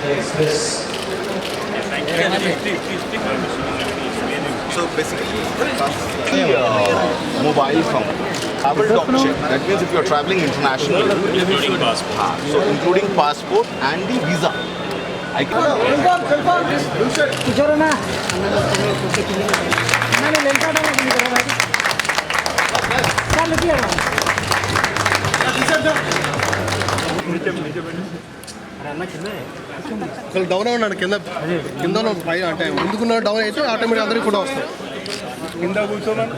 the express. So basically, mobile phone, travel doc check. That means if you are traveling internationally, including passport. So including passport and the visa. I can. Down ఉన్నాడు కింద కింద పైన అంటే ముందుకున్న down అయితే automatic అందరికి కూడా వస్తాయి కింద కూర్చోమని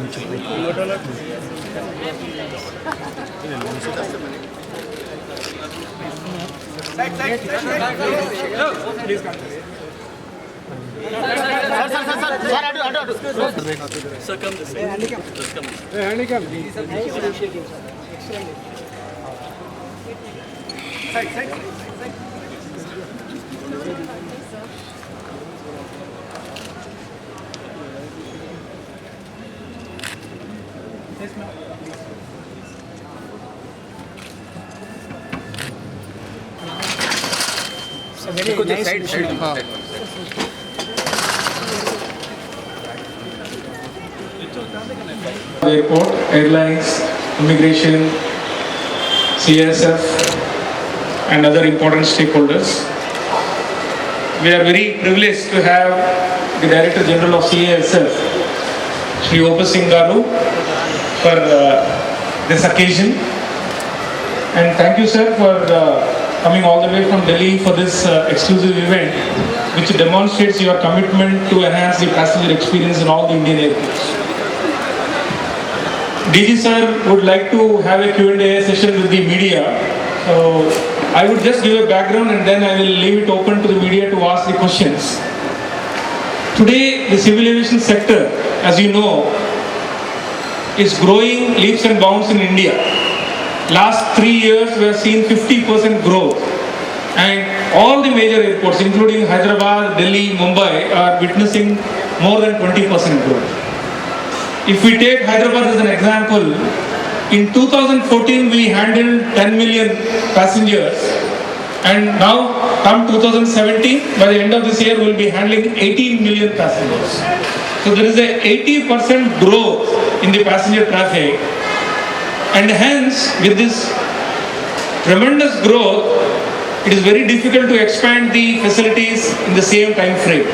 Airport, airlines, immigration, CSF and other important stakeholders. We are very privileged to have the Director General of CASF, Shri Opa Singh Garu, for this occasion. And thank you, sir, for coming all the way from Delhi for this exclusive event, which demonstrates your commitment to enhance the passenger experience in all the Indian airports. DG sir would like to have a Q&A session with the media. So I would just give a background and then I will leave it open to the media to ask the questions. Today, the civil aviation sector, as you know, is growing leaps and bounds in India. Last 3 years, we have seen 50% growth. And all the major airports, including Hyderabad, Delhi, Mumbai, are witnessing more than 20% growth. If we take Hyderabad as an example, in 2014 we handled 10 million passengers, and now come 2017, by the end of this year we will be handling 18 million passengers. So there is a 80% growth in the passenger traffic, and hence with this tremendous growth, it is very difficult to expand the facilities in the same time frame.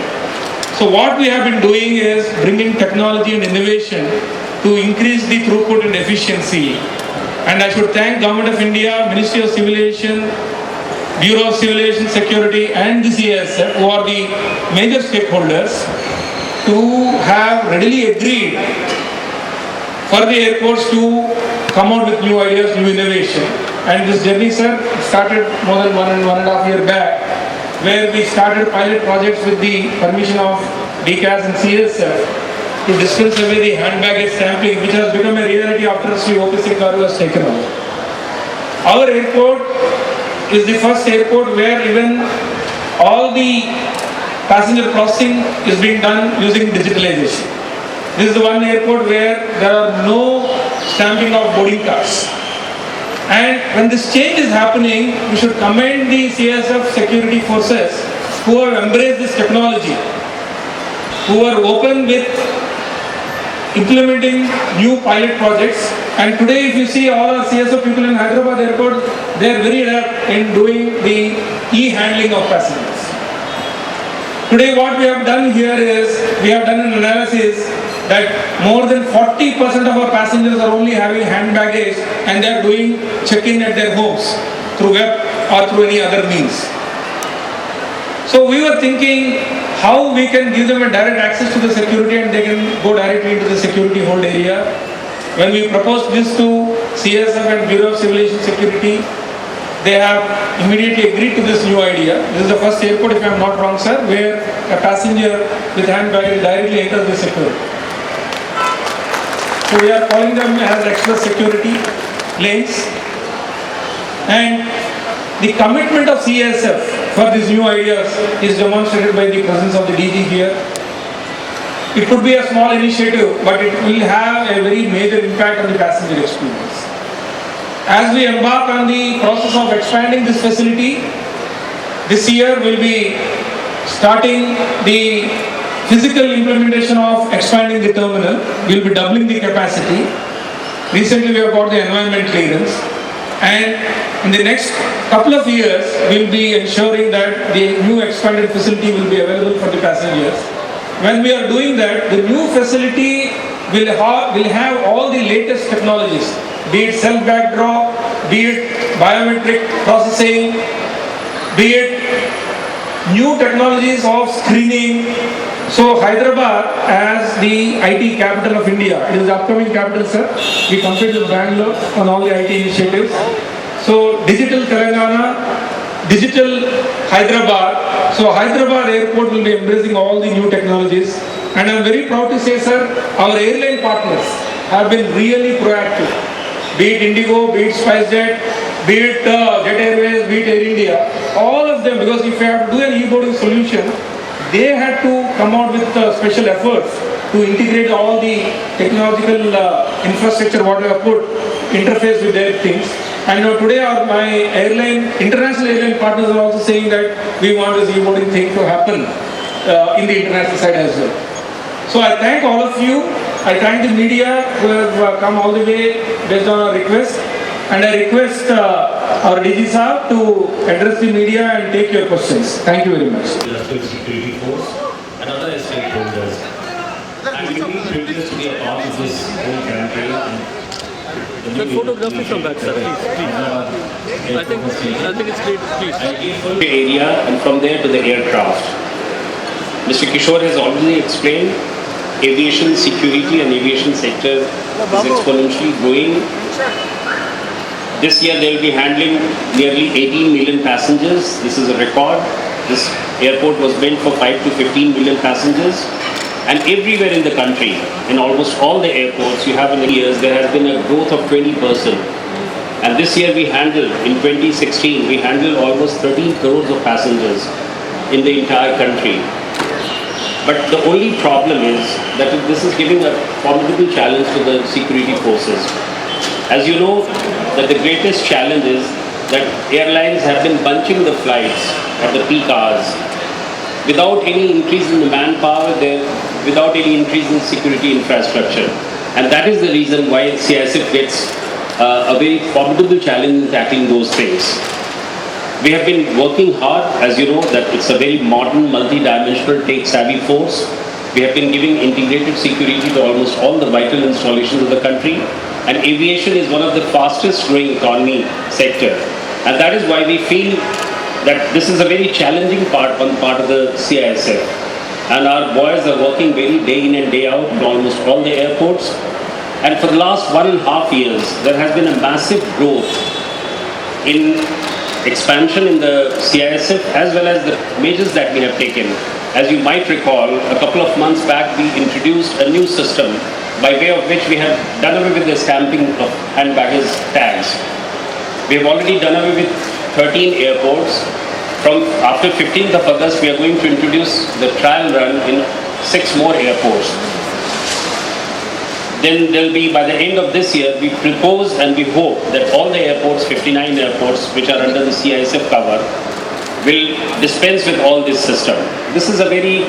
So what we have been doing is bringing technology and innovation to increase the throughput and efficiency. And I should thank Government of India, Ministry of Civil Aviation, Bureau of Civil Aviation Security and the CASF, who are the major stakeholders, to have readily agreed for the airports to come out with new ideas, new innovation. And this journey, sir, started more than one and a half year back, where we started pilot projects with the permission of DCAS and CSF to dispense away the hand baggage sampling, which has become a reality after Sri Opa Singh Garu has taken over. Our airport is the first airport where even all the passenger processing is being done using digitalization. This is the one airport where there are no stamping of boarding cards. And when this change is happening, we should commend the CSF security forces who have embraced this technology, who are open with implementing new pilot projects. And today, if you see all our CSF people in Hyderabad airport, they are very adept in doing the e-handling of passengers. Today, what we have done here is, we have done an analysis that more than 40% of our passengers are only having hand baggage and they are doing check-in at their homes through web or through any other means. So we were thinking how we can give them a direct access to the security and they can go directly into the security hold area. When we proposed this to CSF and Bureau of Civil Aviation Security, they have immediately agreed to this new idea. This is the first airport, if I am not wrong, sir, where a passenger with hand baggage directly enters the security. So we are calling them as extra security lanes. And the commitment of CSF for these new ideas is demonstrated by the presence of the DG here. It could be a small initiative, but it will have a very major impact on the passenger experience. As we embark on the process of expanding this facility, This year we'll be starting the physical implementation of expanding the terminal. We'll be doubling the capacity. Recently we have got the environment clearance, and in the next couple of years we'll be ensuring that the new expanded facility will be available for the passengers. When we are doing that, the new facility will have all the latest technologies, be it self-backdrop, be it biometric processing, be it new technologies of screening. So Hyderabad as the IT capital of India, it is the upcoming capital, sir. We compete with Bangalore on all the IT initiatives. So digital Telangana, digital Hyderabad. So Hyderabad airport will be embracing all the new technologies. And I am very proud to say, sir, our airline partners have been really proactive. Be it Indigo, be it SpiceJet, be it Jet Airways, be it Air India, all of them, because if you have to do an e-boarding solution, they had to come out with special efforts to integrate all the technological infrastructure what we have put, interface with their things. And today my international airline partners are also saying that we want this e-boarding thing to happen in the international side as well. So I thank all of you. I thank the media who have come all the way based on our request. And I request our DG Saab to address the media and take your questions. Thank you very much. Industrial security force and other stakeholders. I'm really privileged to be a part of this whole campaign. That photography from back, sir, please. I think it's great, please. The area and from there to the aircraft. Mr. Kishore has already explained aviation security and aviation sector is exponentially growing. This year they will be handling nearly 18 million passengers. This is a record. This airport was built for 5 to 15 million passengers. And everywhere in the country, in almost all the airports you have in the years, there has been a growth of 20%. And this year we handled, in 2016, we handled almost 13 crores of passengers in the entire country. But the only problem is that this is giving a formidable challenge to the security forces. As you know, that the greatest challenge is that airlines have been bunching the flights at the peak hours without any increase in the manpower, without any increase in security infrastructure. And that is the reason why CISF gets a very formidable challenge in tackling those things. We have been working hard, as you know, that it's a very modern, multi-dimensional, tech-savvy force. We have been giving integrated security to almost all the vital installations of the country. And aviation is one of the fastest growing economy sector. And that is why we feel that this is a very challenging part on the part of the CISF. And our boys are working very day in and day out in almost all the airports. And for the last 1.5 years, there has been a massive growth in expansion in the CISF as well as the measures that we have taken. As you might recall, a couple of months back we introduced a new system by way of which we have done away with the stamping of hand baggage tags. We have already done away with 13 airports. From after 15th of August, we are going to introduce the trial run in 6 more airports. Then there will be, by the end of this year, we propose and we hope that all the airports, 59 airports which are under the CISF cover, will dispense with all this system. This is a very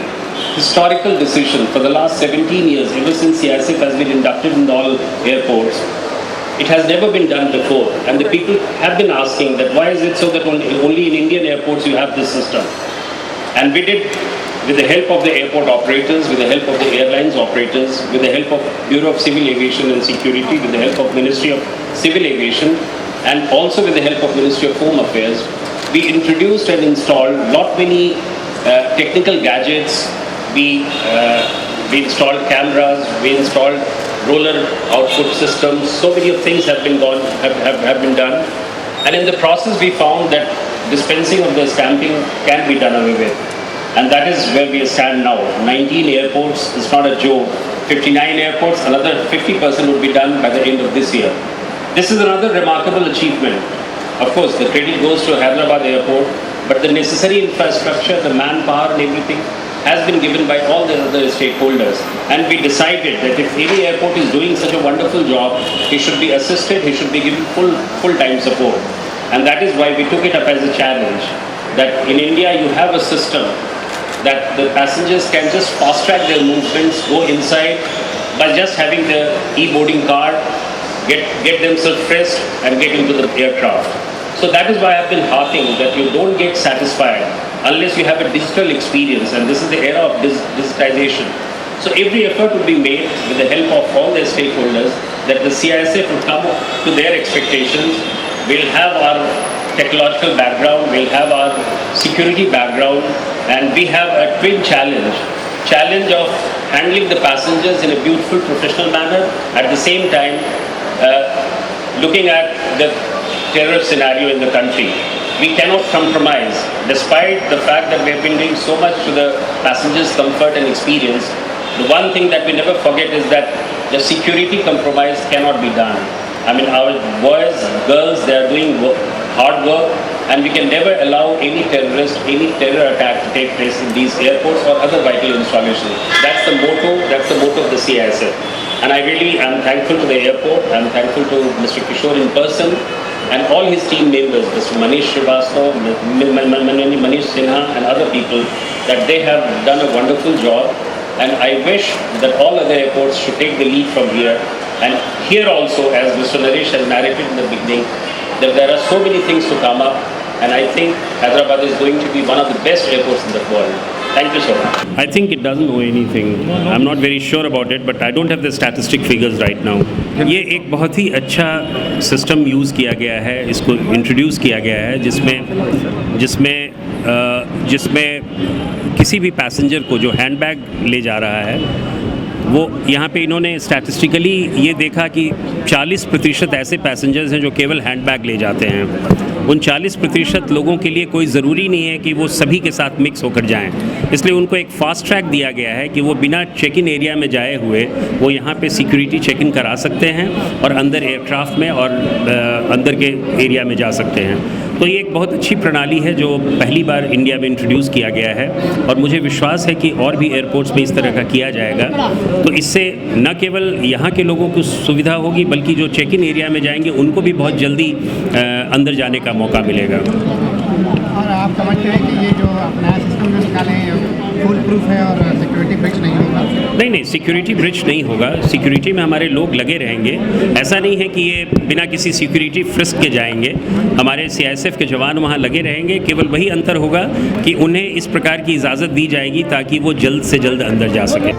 historical decision. For the last 17 years, ever since CISF has been inducted in all airports, it has never been done before. And the people have been asking that why is it so that only in Indian airports you have this system? And we did, with the help of the airport operators, with the help of the airlines operators, with the help of Bureau of Civil Aviation and Security, with the help of Ministry of Civil Aviation, and also with the help of Ministry of Home Affairs, we introduced and installed not many technical gadgets. We installed cameras, we installed roller output systems. So many of things have been done. And in the process, we found that dispensing of the stamping can be done away with. And that is where we stand now. 19 airports is not a joke. 59 airports, another 50% would be done by the end of this year. This is another remarkable achievement. Of course, the credit goes to Hyderabad airport, but the necessary infrastructure, the manpower and everything has been given by all the other stakeholders. And we decided that if any airport is doing such a wonderful job, he should be assisted, he should be given full-time support. And that is why we took it up as a challenge, that in India you have a system that the passengers can just fast track their movements, go inside by just having the e-boarding card, get themselves fresh and get into the aircraft. So that is why I've been harping that you don't get satisfied unless you have a digital experience, and this is the era of digitization. So every effort will be made with the help of all their stakeholders that the CISF will come up to their expectations. We'll have our technological background, we'll have our security background, and we have a twin challenge of handling the passengers in a beautiful professional manner, at the same time looking at the terror scenario in the country. We cannot compromise, despite the fact that we have been doing so much to the passengers' comfort and experience. The one thing that we never forget is that the security compromise cannot be done. I mean, our boys, girls, they are doing hard work, and we can never allow any terrorist, any terror attack to take place in these airports or other vital installations. That's the motto of the CISF. And I really am thankful to the airport, I'm thankful to Mr. Kishore in person, and all his team members, Mr. Manish Srivastava, Manish Sinha, and other people, that they have done a wonderful job. And I wish that all other airports should take the lead from here. And here also, as Mr. Naresh has narrated in the beginning, that there are so many things to come up, and I think Hyderabad is going to be one of the best airports in the world. Thank you so much. I think it doesn't know anything. I'm not very sure about it, but I don't have the statistic figures right now. ये एक बहुत ही अच्छा system use किया गया है, इसको introduce किया गया है, जिसमें किसी भी पैसेंजर को जो हैंडबैग ले जा रहा है, वो यहाँ पे इन्होंने स्टैटिस्टिकली ये देखा कि 40% ऐसे पैसेंजर्स हैं जो केवल हैंडबैग ले जाते हैं। उन 40% लोगों के लिए कोई ज़रूरी नहीं है कि वो सभी के साथ मिक्स होकर जाएं, इसलिए उनको एक फ़ास्ट ट्रैक दिया गया है कि वो बिना चेक इन एरिया में जाए हुए वो यहाँ पे सिक्योरिटी चेक इन करा सकते हैं और अंदर एयरक्राफ्ट में और अंदर के एरिया में जा सकते हैं। तो ये एक बहुत अच्छी प्रणाली है जो पहली बार इंडिया में इंट्रोड्यूस किया गया है, और मुझे विश्वास है कि और भी एयरपोर्ट्स में इस तरह का किया जाएगा। तो इससे न केवल यहाँ के लोगों को सुविधा होगी, बल्कि जो चेक इन एरिया में जाएंगे उनको भी बहुत जल्दी अंदर जाने का मौका मिलेगा। और आप समझते हैं कि ये जो नया सिस्टम जो निकाले हैं फुल प्रूफ है और सिक्योरिटी ब्रीच नहीं होगा? नहीं, सिक्योरिटी ब्रीच नहीं होगा। सिक्योरिटी में हमारे लोग लगे रहेंगे। ऐसा नहीं है कि ये बिना किसी सिक्योरिटी फ्रिस्क के जाएंगे। हमारे CISF के जवान वहाँ लगे रहेंगे। केवल वही अंतर होगा कि उन्हें इस प्रकार की इजाज़त दी जाएगी ताकि वो जल्द से जल्द अंदर जा सके।